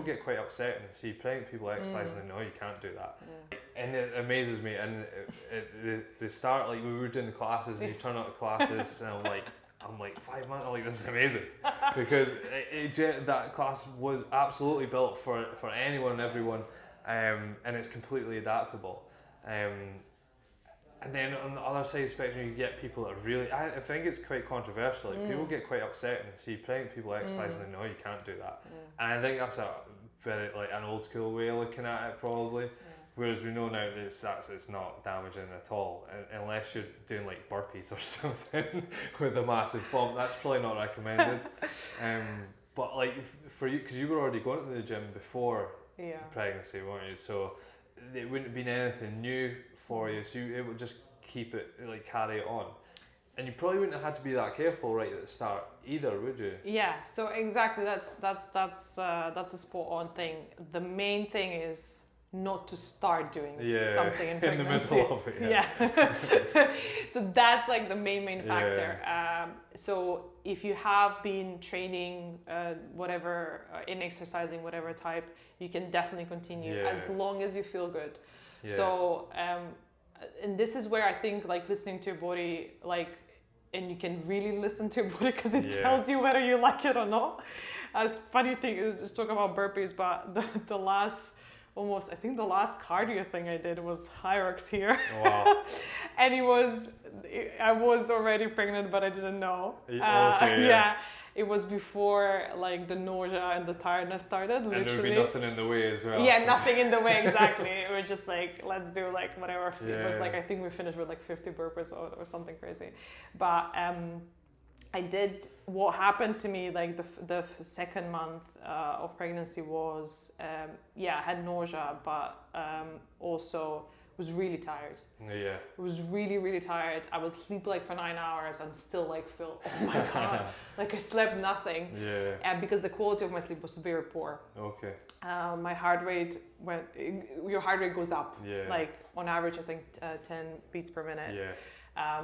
get quite upset and see pregnant people exercising and no, you can't do that. And it amazes me. And they start, like, we were doing the classes and you turn out the classes and I'm like 5 months, I'm like, this is amazing. Because that class was absolutely built for anyone and everyone, and it's completely adaptable. And then on the other side of the spectrum, you get people that really, I think it's quite controversial. Like, people get quite upset and see pregnant people exercising and no, you can't do that. And I think that's a very, like, an old school way of looking at it, probably. Whereas we know now that it's not damaging at all, unless you're doing like burpees or something with a massive bump. That's probably not recommended. But like for you, because you were already going to the gym before pregnancy, weren't you? So it wouldn't have been anything new for you. So it would just keep it, like, carry it on. And you probably wouldn't have had to be that careful right at the start either, would you? Yeah. So exactly, that's a spot on thing. The main thing is not to start doing something in pregnancy. In the middle of it. So that's like the main factor. So if you have been training whatever in exercising, whatever type, you can definitely continue as long as you feel good. So and this is where I think, like, listening to your body, like, and you can really listen to your body because it tells you whether you like it or not. As funny thing is, just talk about burpees, but the last cardio thing I did was Hyrox here. Wow. And I was already pregnant, but I didn't know. It was before, like, the nausea and the tiredness started, literally. And there would be nothing in the way as well. Yeah, nothing in the way, exactly. It was just like, let's do, like, whatever. It was like, I think we finished with like 50 burpees or something crazy. But I did, what happened to me, like the second month of pregnancy was, I had nausea, but also was really tired. Yeah. I was really, really tired. I was sleep like for 9 hours and still like feel, oh my God, like I slept nothing. Yeah. And because the quality of my sleep was very poor. Okay. My heart rate your heart rate goes up. Yeah. Like on average, I think 10 beats per minute. Yeah.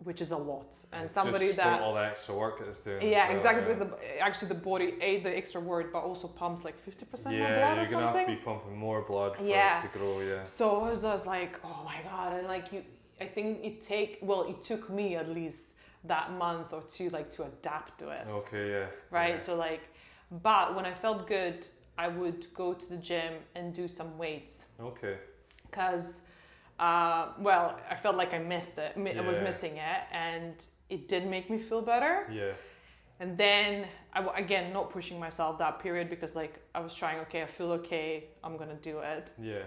Which is a lot, and somebody just that all the extra work it's doing. Yeah, exactly. Because actually the body ate the extra work, but also pumps like 50% more blood or something. Yeah, you're gonna have to be pumping more blood for it to grow. Yeah. So I was just like, oh my God, and like I think it took me at least that month or two, like, to adapt to it. Okay. Yeah. Right. Yeah. So like, but when I felt good, I would go to the gym and do some weights. Okay. Because I felt like I missed it. I was missing it, and it did make me feel better. Yeah. And then again, not pushing myself that period, because like I was trying. Okay, I feel okay. I'm gonna do it. Yeah.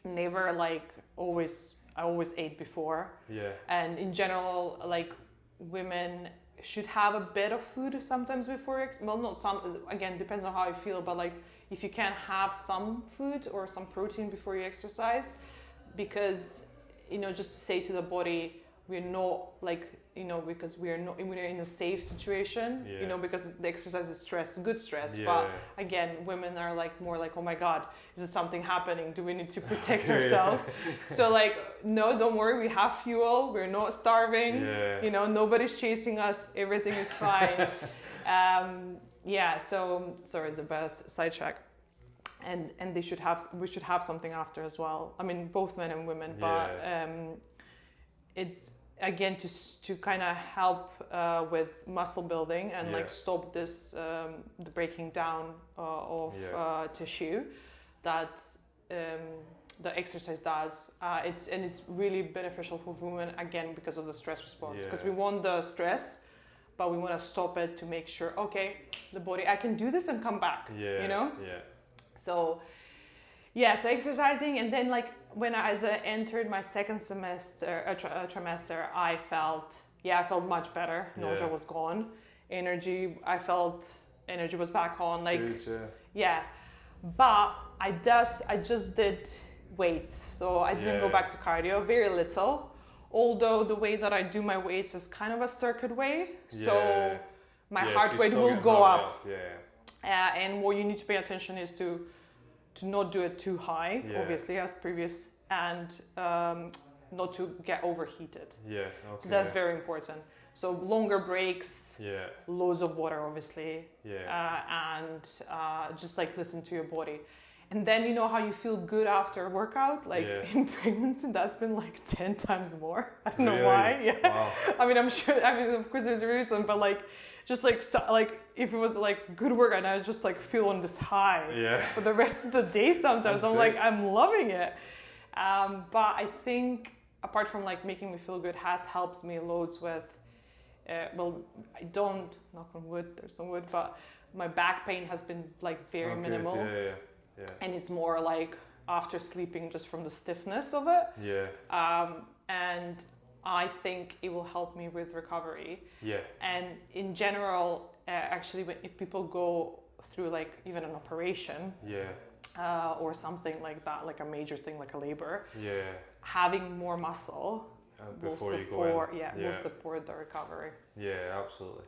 Never like always. I always ate before. Yeah. And in general, like, women should have a bit of food sometimes before. Not some. Again, depends on how you feel. But like, if you can have some food or some protein before you exercise. Because, just to say to the body, we're not like, because we're in a safe situation, because the exercise is good stress. Yeah. But again, women are like more like, oh my God, is it something happening? Do we need to protect ourselves? So like, no, don't worry, we have fuel. We're not starving. Yeah. Nobody's chasing us. Everything is fine. So sorry, the best sidetrack. And we should have something after as well. I mean, both men and women, but it's again to kind of help with muscle building and like stop this the breaking down of tissue that the exercise does. It's really beneficial for women, again, because of the stress response. Because we want the stress, but we want to stop it to make sure, okay, the body, I can do this and come back. Yeah. So exercising, and then like as I entered my second trimester, I felt much better. Nausea was gone. Energy was back on. Like, but I just did weights, so I didn't go back to cardio. Very little. Although the way that I do my weights is kind of a circuit way, so my heart rate will go up. And what you need to pay attention is to not do it too high, obviously, as previous, and not to get overheated. That's very important. So longer breaks, Yeah. loads of water, obviously, Yeah. and just like listen to your body. And then you know how you feel good after a workout? Like in pregnancy, that's been like 10 times more. I don't know why. Yeah. Wow. I mean, I'm sure, I mean, of course there's a reason, but like, just like, so, like if it was like good workout, I just like feel on this high. Yeah. For the rest of the day sometimes, That's I'm great. like, I'm loving it. But I think apart from like making me feel good, has helped me loads with, well, I don't, knock on wood, there's no wood, but my back pain has been like very minimal. Yeah. And it's more like after sleeping just from the stiffness of it. Yeah. And I think it will help me with recovery. Yeah. And in general, actually, if people go through like even an operation, or something like that, like a major thing like a labor, having more muscle will support, will support the recovery. Yeah, absolutely.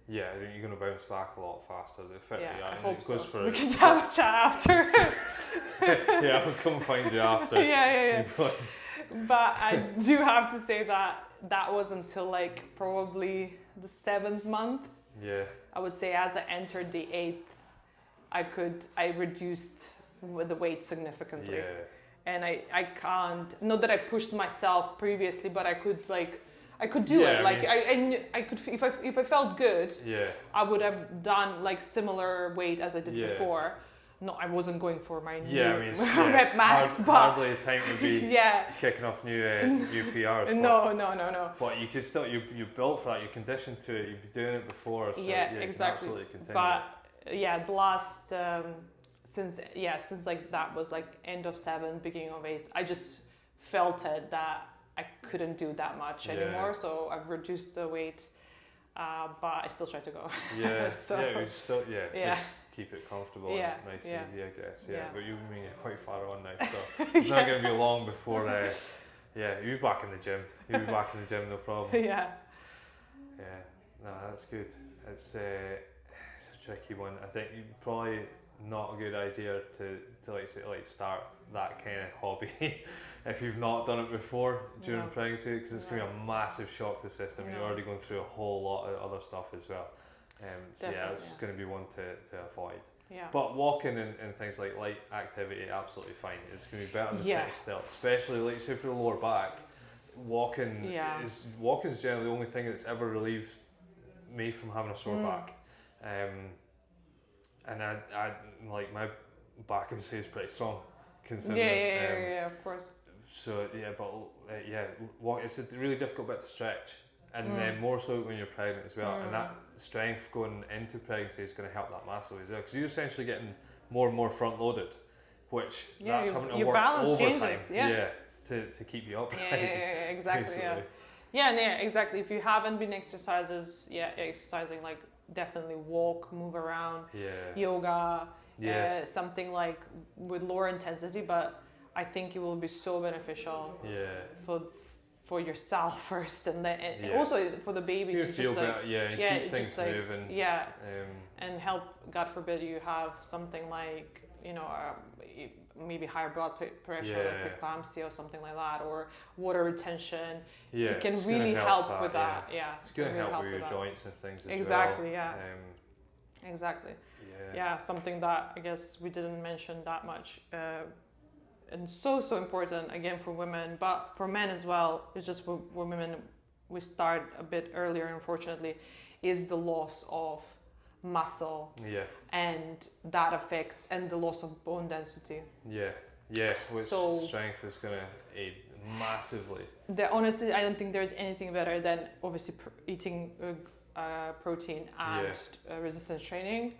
Yeah, I think you're going to bounce back a lot faster. I hope so. For we can have a chat after. Yeah, I'll come find you after. Yeah. But I do have to say that that was until like probably the 7th month. Yeah. I would say as I entered the 8th, I reduced the weight significantly. Yeah. And I can't, not that I pushed myself previously, but I could do it. Like I could, if I felt good, I would have done like similar weight as I did before. No, I wasn't going for my new rep max, but hardly a time to be kicking off new PRs. No. But you could still, you built for that, you're conditioned to it, you've been doing it before, so exactly. You can absolutely continue. But the last since like that was like end of 7, beginning of 8, I just felt it that I couldn't do that much anymore, so I've reduced the weight, but I still try to go. Just keep it comfortable and nice and easy, I guess. But you're quite far on now, so it's not going to be long before you'll be back in the gym. You'll be back in the gym, no problem. No, that's good. It's a tricky one. I think you probably not a good idea to start that kind of hobby if you've not done it before during pregnancy, because it's going to be a massive shock to the system. You're already going through a whole lot of other stuff as well. It's going to be one to avoid. But walking and things like light activity, absolutely fine. It's going to be better than sitting still, especially like say for the lower back. Walking is generally the only thing that's ever relieved me from having a sore back. And I like my back, I would say, is pretty strong, considering. Of course. So it's a really difficult bit to stretch, and then more so when you're pregnant as well. And that strength going into pregnancy is going to help that massively as well, because you're essentially getting more and more front loaded, which that's having to work overtime. To keep you upright. Exactly. Exactly. If you haven't been exercising, like definitely walk, move around, yoga, something like with lower intensity, but I think it will be so beneficial for yourself first, and then also for the baby to feel just better, and keep things moving, and help. God forbid you have something like maybe higher blood pressure, like preeclampsia or something like that, or water retention. It can really help with that. It's going to help with your joints and things as exactly, well. Exactly. Something that I guess we didn't mention that much, and so important again for women, but for men as well. It's just for women, we start a bit earlier, unfortunately, is the loss of muscle, and that affects, and the loss of bone density. Which strength is going to aid massively. Honestly, I don't think there's anything better than obviously eating protein and resistance training.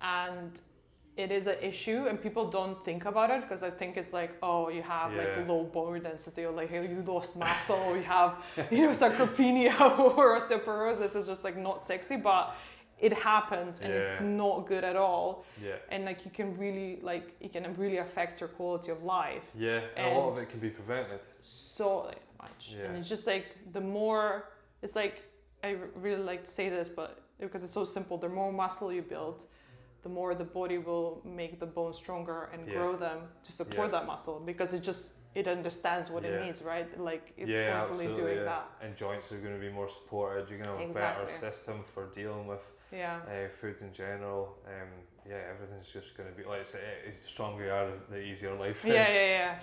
And it is an issue, and people don't think about it, because I think it's like, oh, you have like low bone density, or like you lost muscle, or you have sarcopenia or osteoporosis. It's just like not sexy, but it happens, and it's not good at all. And like it can really affect your quality of life. And a lot of it can be prevented. So much. And it's just like the more, it's like, I really like to say this, but because it's so simple, the more muscle you build, the more the body will make the bones stronger and grow them to support that muscle, because it understands what it needs, right? Like it's constantly doing that. And joints are going to be more supported. You're going to have a better system for dealing with food in general. Everything's just going to be like the stronger you are, the easier life is. I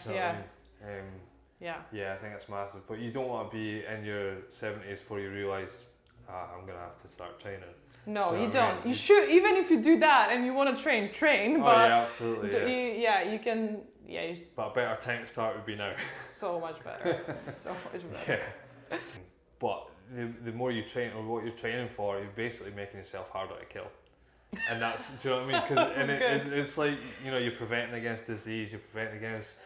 think it's massive. But you don't want to be in your 70s before you realise, I'm going to have to start training. No, you don't. You should, even if you do that and you want to train. But absolutely. You can. Yeah, but a better time to start would be now. So much better. So much better. Yeah. But the more you train, or what you're training for, you're basically making yourself harder to kill. And that's, do you know what I mean? Because it's like, you're preventing against disease, you're preventing against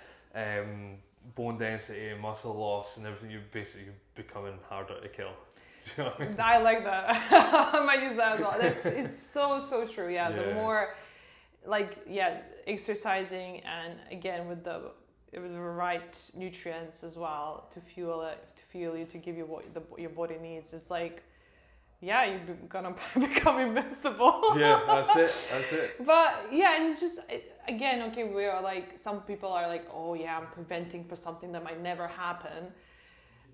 bone density and muscle loss and everything. You're basically becoming harder to kill. You know what I mean? I like that. I might use that as well. It's so true. Yeah, the more, exercising, and again with the right nutrients as well to fuel you, to give you what your body needs. It's like, you're gonna become invincible. Yeah, that's it. But and you just, again, okay, we are like, some people are like, oh yeah, I'm preventing for something that might never happen.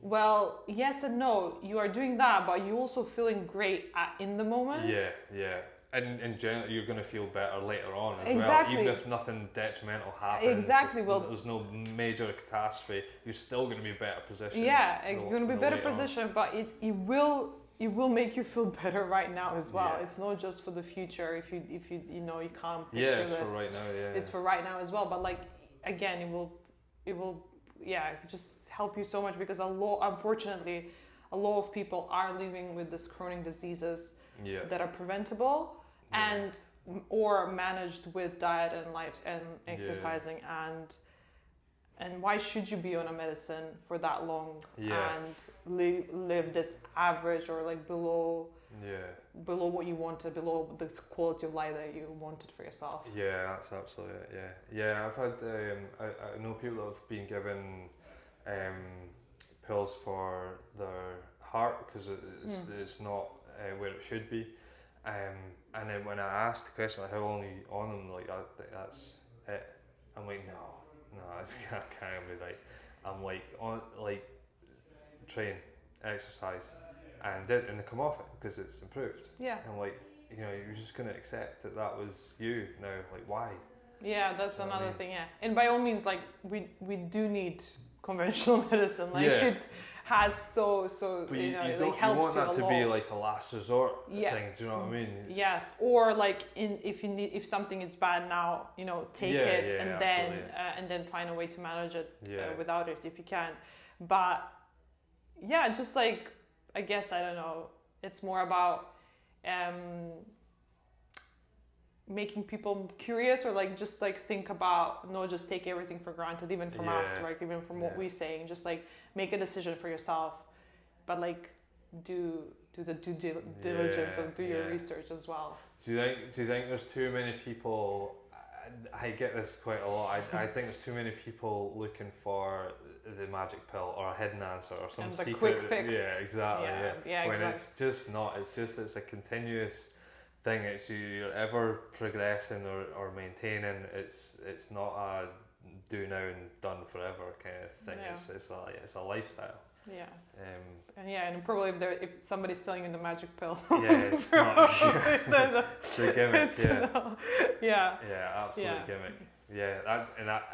Well, yes and no, you are doing that, but you're also feeling great in the moment. Yeah. And in general, you're going to feel better later on as Exactly. well. Even if nothing detrimental happens, Exactly. Well, there's no major catastrophe, you're still going to be in a better position. Yeah, you're going to be in a better position, but it will make you feel better right now as well. It's not just for the future. If you you can't picture it's this. for right now. It's for right now as well. But like, again, it will just help you so much, because unfortunately, a lot of people are living with these chronic diseases that are preventable and or managed with diet and life and exercising, and why should you be on a medicine for that long and live this average or like below what you wanted, below the quality of life that you wanted for yourself? Yeah, that's absolutely it. Yeah. I've had I know people that have been given pills for their heart because it's not where it should be, and then when I asked the question, like, how long are you on them, like that's it, I'm like, no, it's can't be right. I'm like, on train, exercise, and they come off it because it's improved. Yeah. I'm like, you're just gonna accept that was you now. Like, why? Yeah, that's another thing. Yeah, and by all means, like we do need conventional medicine. Like it has But you helps you want that you to be like a last resort thing. Do you know what I mean? Yes, or like if something is bad now, take it and then find a way to manage it without it if you can. But just like, I guess, I don't know, it's more about making people curious, or like just like think about, not just take everything for granted, even from us, like even from what we're saying, just like make a decision for yourself, but like do the due diligence and do your research as well. Do you think there's too many people? I get this quite a lot. I think there's too many people looking for the magic pill or a hidden answer or some secret. Quick fix. Yeah, exactly. Yeah, when exactly. it's just not. It's a continuous thing. It's you're ever progressing or maintaining. It's not a do now and done forever kind of thing. Yeah. It's a lifestyle. Yeah. And probably if somebody's selling you the magic pill. It's not. It's a gimmick. Yeah, Absolute gimmick. Yeah,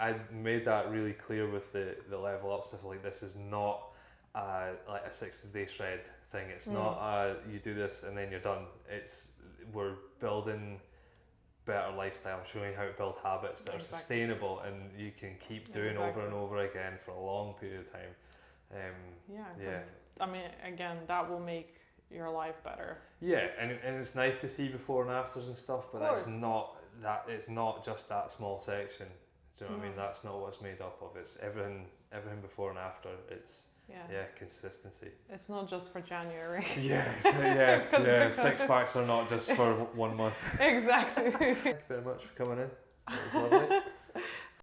I made that really clear with the level up stuff. Like, this is not like a 60-day shred thing. It's not you do this and then you're done. We're building better lifestyle, showing how to build habits that are sustainable and you can keep doing over and over again for a long period of time. I mean, again, that will make your life better. Yeah, and it's nice to see before and afters and stuff, but it's not just that small section. Do you know what I mean? That's not what it's made up of. It's everything before and after. It's consistency. It's not just for January. Six packs are not just for 1 month. Exactly. Thank you very much for coming in. It was lovely.